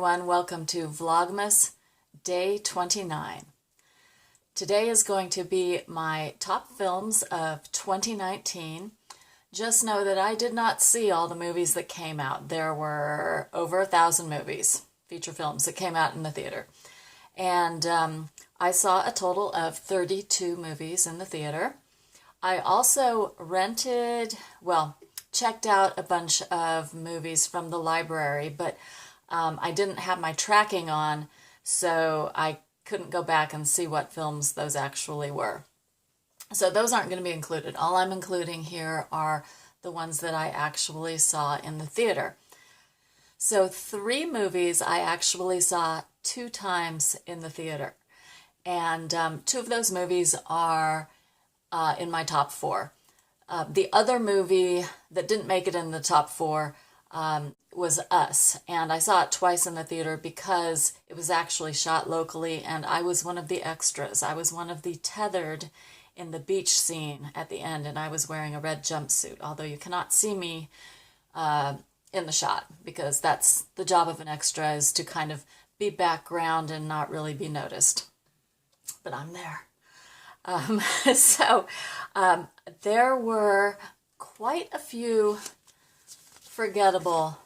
everyone, welcome to Vlogmas Day 29. Today is going to be my top films of 2019. Just know that I did not see all the movies that came out. There were over 1,000 movies, feature films, that came out in the theater. And I saw a total of 32 movies in the theater. I also checked out a bunch of movies from the library, but I didn't have my tracking on, so I couldn't go back and see what films those actually were. So those aren't going to be included. All I'm including here are the ones that I actually saw in the theater. So 3 movies I actually saw 2 times in the theater. And 2 of those movies are in my top 4. The other movie that didn't make it in the top 4 was Us, and I saw it twice in the theater because it was actually shot locally, and I was one of the extras. I was one of the tethered in the beach scene at the end, and I was wearing a red jumpsuit, although you cannot see me in the shot, because that's the job of an extra, is to kind of be background and not really be noticed. But I'm there. There were quite a few forgettable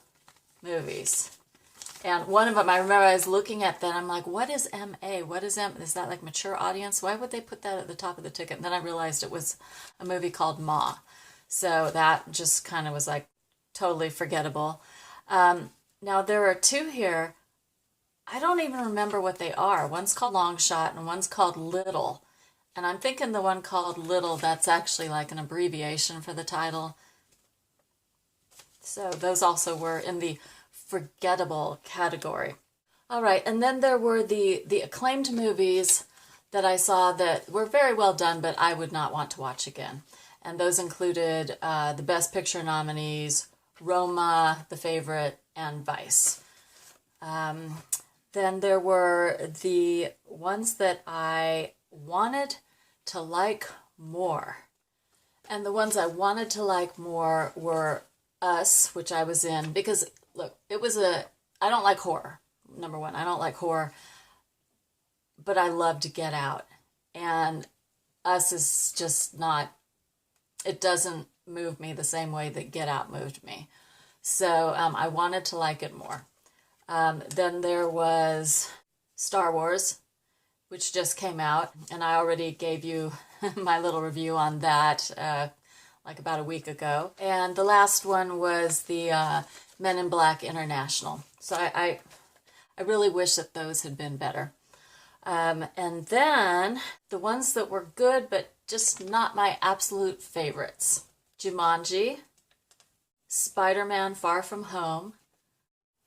movies. And one of them, I remember I was looking at that, I'm like, what is MA? What is M? Is that like mature audience? Why would they put that at the top of the ticket? And then I realized it was a movie called Ma. So that just kind of was like totally forgettable. Now there are 2 here. I don't even remember what they are. One's called Long Shot and one's called Little. And I'm thinking the one called Little, that's actually like an abbreviation for the title. So those also were in the forgettable category. All right, and then there were the acclaimed movies that I saw that were very well done, but I would not want to watch again. And those included the Best Picture nominees, Roma, The Favorite, and Vice. Then there were the ones that I wanted to like more. And the ones I wanted to like more were Us, which I was in, because look, I don't like horror. Number one, I don't like horror, but I love to Get Out. And Us is just not, it doesn't move me the same way that Get Out moved me. So I wanted to like it more. Then there was Star Wars, which just came out, and I already gave you my little review on that like about a week ago. And the last one was the Men in Black International. So I really wish that those had been better. And then the ones that were good, but just not my absolute favorites. Jumanji, Spider-Man Far From Home,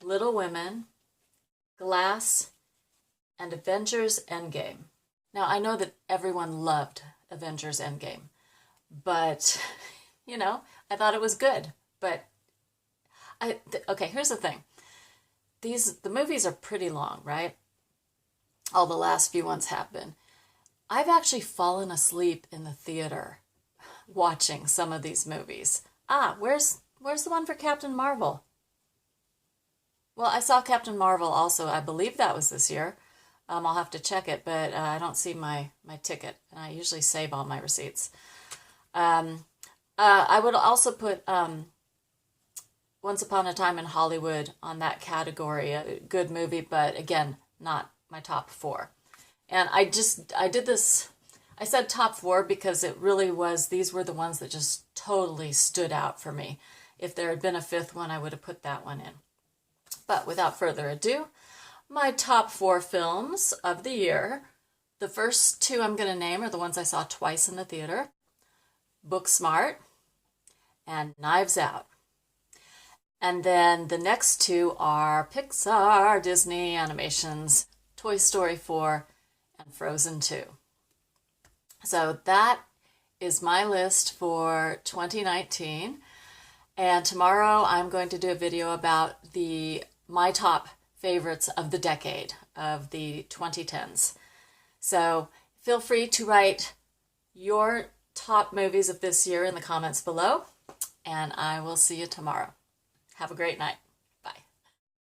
Little Women, Glass, and Avengers Endgame. Now, I know that everyone loved Avengers Endgame, but, you know, I thought it was good. But, okay, here's the thing. The movies are pretty long, right? All the last few ones have been. I've actually fallen asleep in the theater watching some of these movies. Where's the one for Captain Marvel? Well, I saw Captain Marvel also. I believe that was this year. I'll have to check it, but I don't see my ticket, and I usually save all my receipts. I would also put Once Upon a Time in Hollywood on that category. A good movie, but again, not my top 4. And I did this, I said top 4 because it really was, these were the ones that just totally stood out for me. If there had been a 5th one, I would have put that one in. But without further ado, my top 4 films of the year. The first 2 I'm going to name are the ones I saw twice in the theater. Booksmart and Knives Out. And then the next 2 are Pixar, Disney animations, Toy Story 4, and Frozen 2. So that is my list for 2019. And tomorrow I'm going to do a video about my top favorites of the decade, of the 2010s. So feel free to write your top movies of this year in the comments below, and I will see you tomorrow. Have a great night.